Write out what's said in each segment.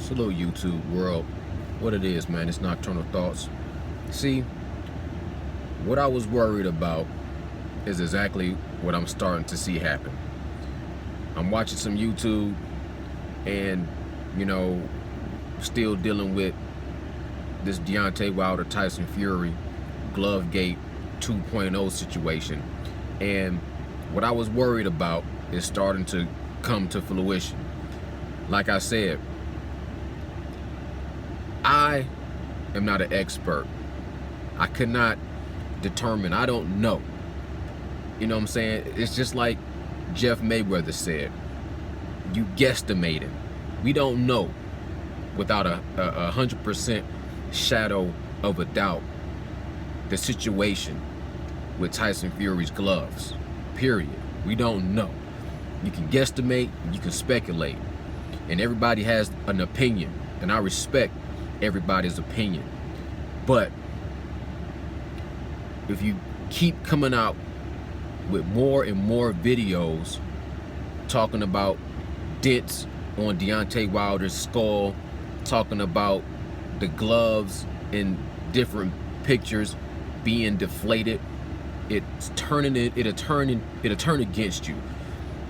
Hello YouTube world. What it is, man, it's Nocturnal Thoughts. See, what I was worried about is exactly what I'm starting to see happen. I'm watching some YouTube and, still dealing with this Deontay Wilder Tyson Fury Glovegate 2.0 situation. And what I was worried about is starting to come to fruition. Like I said, I am not an expert. I could not determine. I don't know. You know what I'm saying? It's just like Jeff Mayweather said. You guesstimating. We don't know without a 100% shadow of a doubt the situation with Tyson Fury's gloves. Period. We don't know. You can guesstimate, you can speculate, and everybody has an opinion, and I respect everybody's opinion. But if you keep coming out with more and more videos talking about dents on Deontay Wilder's skull, talking about the gloves in different pictures being deflated, it'll turn against you.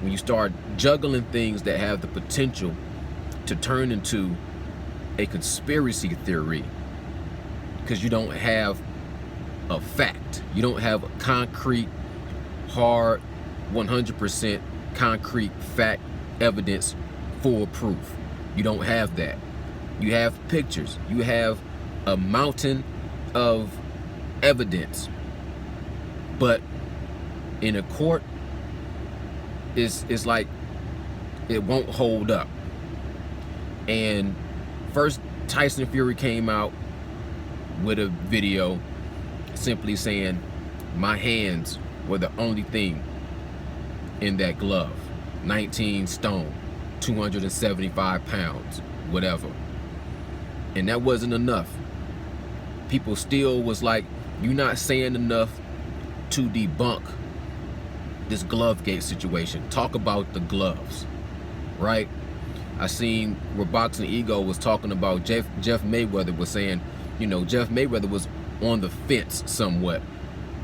When you start juggling things that have the potential to turn into a conspiracy theory, because you don't have a fact, you don't have a concrete, hard, 100% concrete fact, evidence, full proof. You don't have that. You have pictures. You have a mountain of evidence, but in a court, it's like it won't hold up. And first, Tyson Fury came out with a video simply saying, my hands were the only thing in that glove. 19 stone, 275 pounds, whatever. And that wasn't enough. People still was like, you're not saying enough to debunk this Glovegate situation. Talk about the gloves, right? I seen where Boxing Ego was talking about Jeff Mayweather was saying, Jeff Mayweather was on the fence somewhat.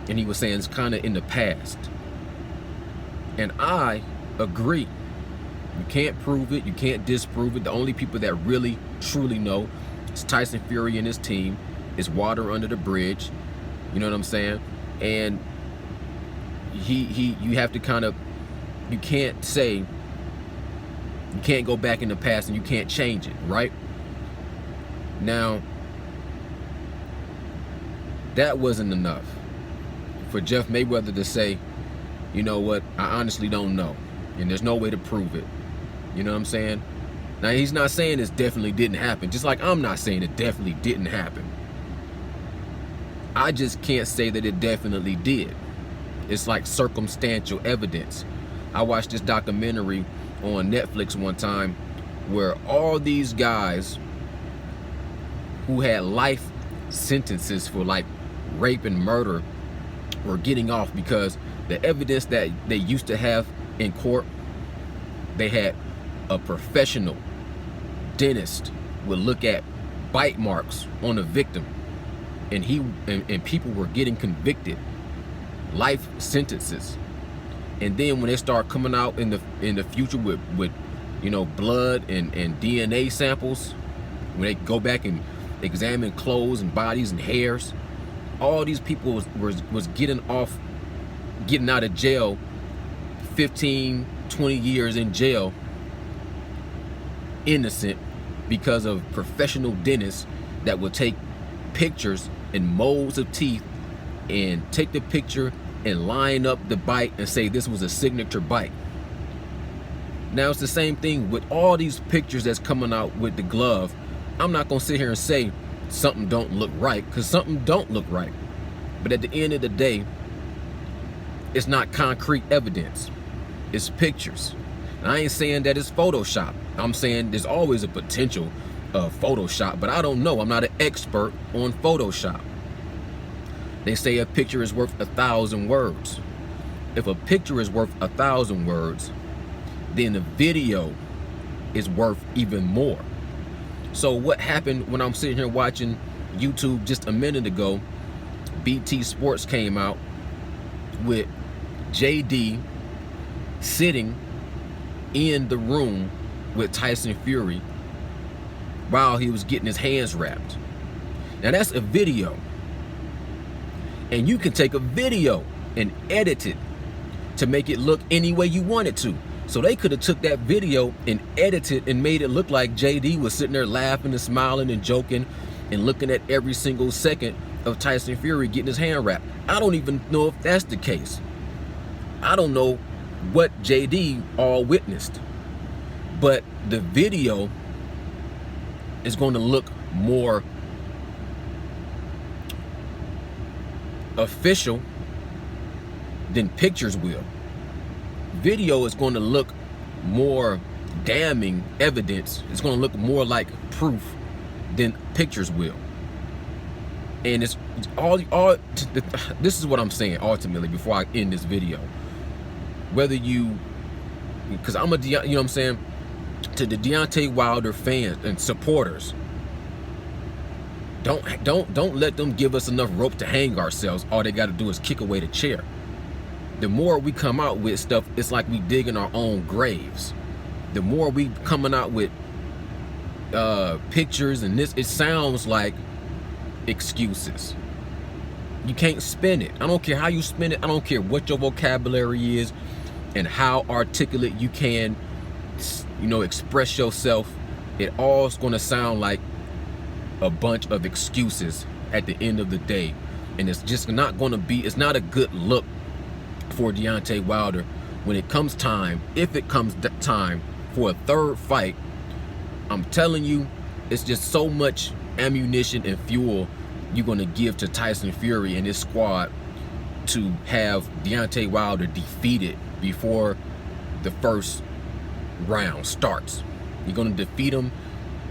And he was saying it's kind of in the past. And I agree. You can't prove it. You can't disprove it. The only people that really, truly know is Tyson Fury and his team. It's water under the bridge. You know what I'm saying? And you have to kind of, you can't go back in the past and you can't change it, right? Now, that wasn't enough for Jeff Mayweather to say, you know what, I honestly don't know, and there's no way to prove it. You know what I'm saying? Now, he's not saying this definitely didn't happen, just like I'm not saying it definitely didn't happen. I just can't say that it definitely did. It's like circumstantial evidence. I watched this documentary on Netflix one time where all these guys who had life sentences for like rape and murder were getting off because the evidence that they used to have in court, they had a professional dentist would look at bite marks on the victim, and people were getting convicted, life sentences. And then when they start coming out in the future with blood and DNA samples, when they go back and examine clothes and bodies and hairs, all these people was getting out of jail, 15, 20 years in jail, innocent, because of professional dentists that would take pictures and molds of teeth and take the picture and line up the bite and say this was a signature bite. Now it's the same thing with all these pictures that's coming out with the glove. I'm not gonna sit here and say something don't look right, because something don't look right. But at the end of the day, it's not concrete evidence. It's pictures. And I ain't saying that it's Photoshop. I'm saying there's always a potential of Photoshop, but I don't know. I'm not an expert on Photoshop. They say a picture is worth 1,000 words. If a picture is worth 1,000 words, then the video is worth even more. So what happened when I'm sitting here watching YouTube just a minute ago? BT Sports came out with JD sitting in the room with Tyson Fury while he was getting his hands wrapped. Now that's a video, and you can take a video and edit it to make it look any way you want it to. So they could have took that video and edited and made it look like JD was sitting there laughing and smiling and joking and looking at every single second of Tyson Fury getting his hand wrapped. I don't even know if that's the case. I don't know what JD all witnessed, but the video is going to look more official than pictures will. Video is going to look more damning evidence. It's going to look more like proof than pictures will. And it's all this is what I'm saying ultimately before I end this video. Whether you, because I'm a, you know what I'm saying, to the Deontay Wilder fans and supporters, don't let them give us enough rope to hang ourselves. All they got to do is kick away the chair. The more we come out with stuff, it's like we digging our own graves. The more we coming out with pictures and this, it sounds like excuses. You can't spin it. I don't care how you spin it. I don't care what your vocabulary is and how articulate you can, you know, express yourself. It all's going to sound like a bunch of excuses at the end of the day. And it's just not going to be, it's not a good look for Deontay Wilder when it comes time, if it comes time for a third fight. I'm telling you, it's just so much ammunition and fuel you're going to give to Tyson Fury and his squad to have Deontay Wilder defeated before the first round starts. You're going to defeat him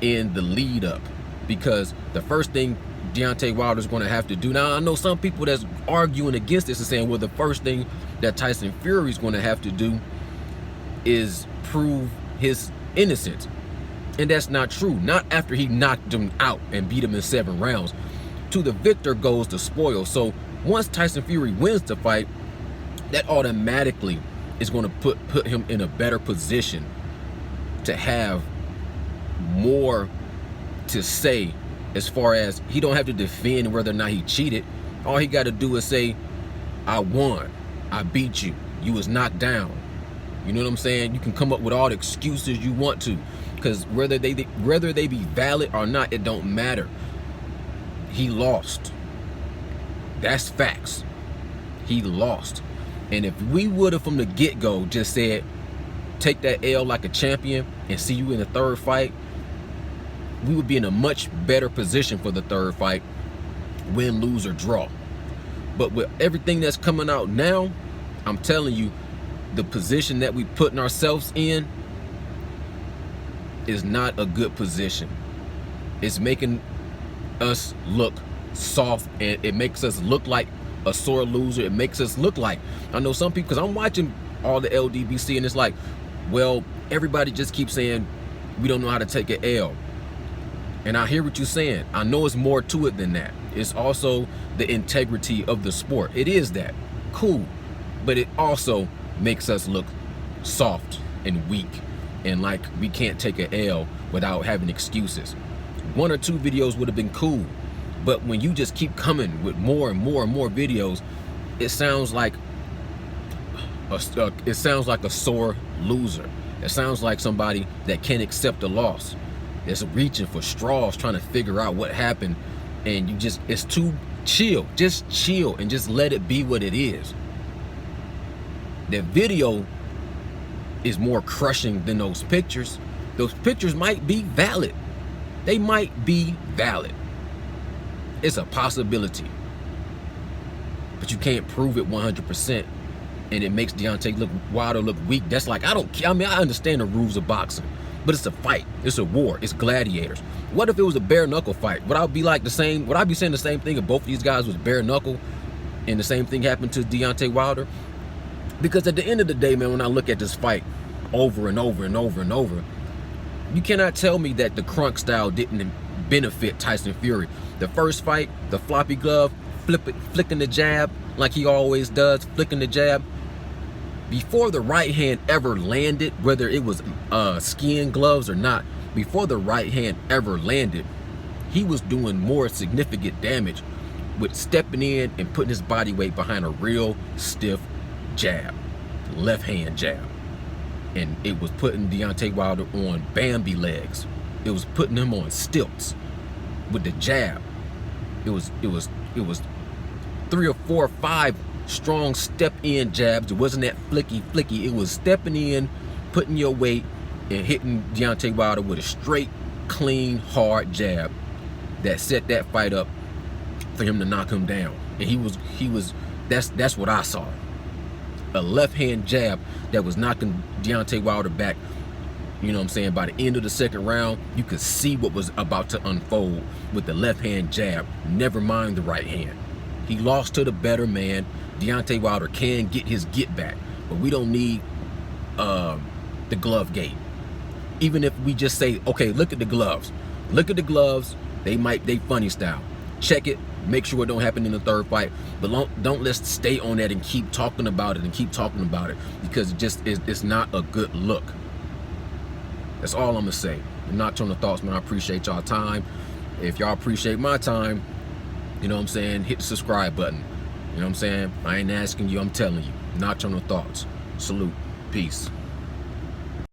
in the lead up, because the first thing Deontay Wilder's going to have to do, now I know some people that's arguing against this and saying, well, the first thing that Tyson Fury's going to have to do is prove his innocence. And that's not true. Not after he knocked him out and beat him in 7 rounds. To the victor goes the spoil. So once Tyson Fury wins the fight, that automatically is going to put him in a better position to have more to say, as far as he don't have to defend whether or not he cheated. All he got to do is say, I won, I beat you, you was knocked down. You know what I'm saying? You can come up with all the excuses you want to, because whether they be valid or not, it don't matter. He lost. That's facts. He lost. And if we would have from the get-go just said, take that L like a champion and see you in the third fight, we would be in a much better position for the third fight, win, lose, or draw. But with everything that's coming out now, I'm telling you, the position that we putting ourselves in is not a good position. It's making us look soft, and it makes us look like a sore loser. It makes us look like, I know some people, because I'm watching all the LDBC, and it's like, well, everybody just keeps saying we don't know how to take an L. And I hear what you're saying. I know it's more to it than that. It's also the integrity of the sport. It is that. Cool. But it also makes us look soft and weak and like we can't take an L without having excuses. 1 or 2 videos would have been cool. But when you just keep coming with more and more and more videos, it sounds like a sore loser. It sounds like somebody that can't accept a loss. It's reaching for straws, trying to figure out what happened, and you just, it's too chill. Just chill and just let it be what it is. The video is more crushing than those pictures. Those pictures might be valid. They might be valid. It's a possibility. But you can't prove it 100%. And it makes Deontay Wilder look weak. That's like, I don't care. I mean, I understand the rules of boxing, but it's a fight. It's a war. It's gladiators. What if it was a bare knuckle fight? Would I be like the same? Would I be saying the same thing if both of these guys was bare knuckle and the same thing happened to Deontay Wilder? Because at the end of the day, man, when I look at this fight over and over and over and over, You cannot tell me that the crunk style didn't benefit Tyson Fury. The first fight, the floppy glove, flicking the jab like he always does, flicking the jab. Before the right hand ever landed, whether it was skiing gloves or not, before the right hand ever landed, he was doing more significant damage with stepping in and putting his body weight behind a real stiff jab, left hand jab. And it was putting Deontay Wilder on Bambi legs. It was putting him on stilts with the jab. It was 3 or 4 or 5 strong step in jabs. It wasn't that flicky. It was stepping in, putting your weight, and hitting Deontay Wilder with a straight, clean, hard jab that set that fight up for him to knock him down. And he was that's what I saw. A left hand jab that was knocking Deontay Wilder back. You know what I'm saying? By the end of the second round, you could see what was about to unfold with the left hand jab, never mind the right hand. He lost to the better man. Deontay Wilder can get his get back, but we don't need the glove game. Even if we just say, okay, look at the gloves. Look at the gloves. They funny style. Check it. Make sure it don't happen in the third fight. But don't let's stay on that and keep talking about it because it's not a good look. That's all I'm gonna say. Nocturnal Thoughts, man. I appreciate y'all time. If y'all appreciate my time, you know what I'm saying, hit the subscribe button. You know what I'm saying? I ain't asking you, I'm telling you. Nocturnal Thoughts. Salute. Peace.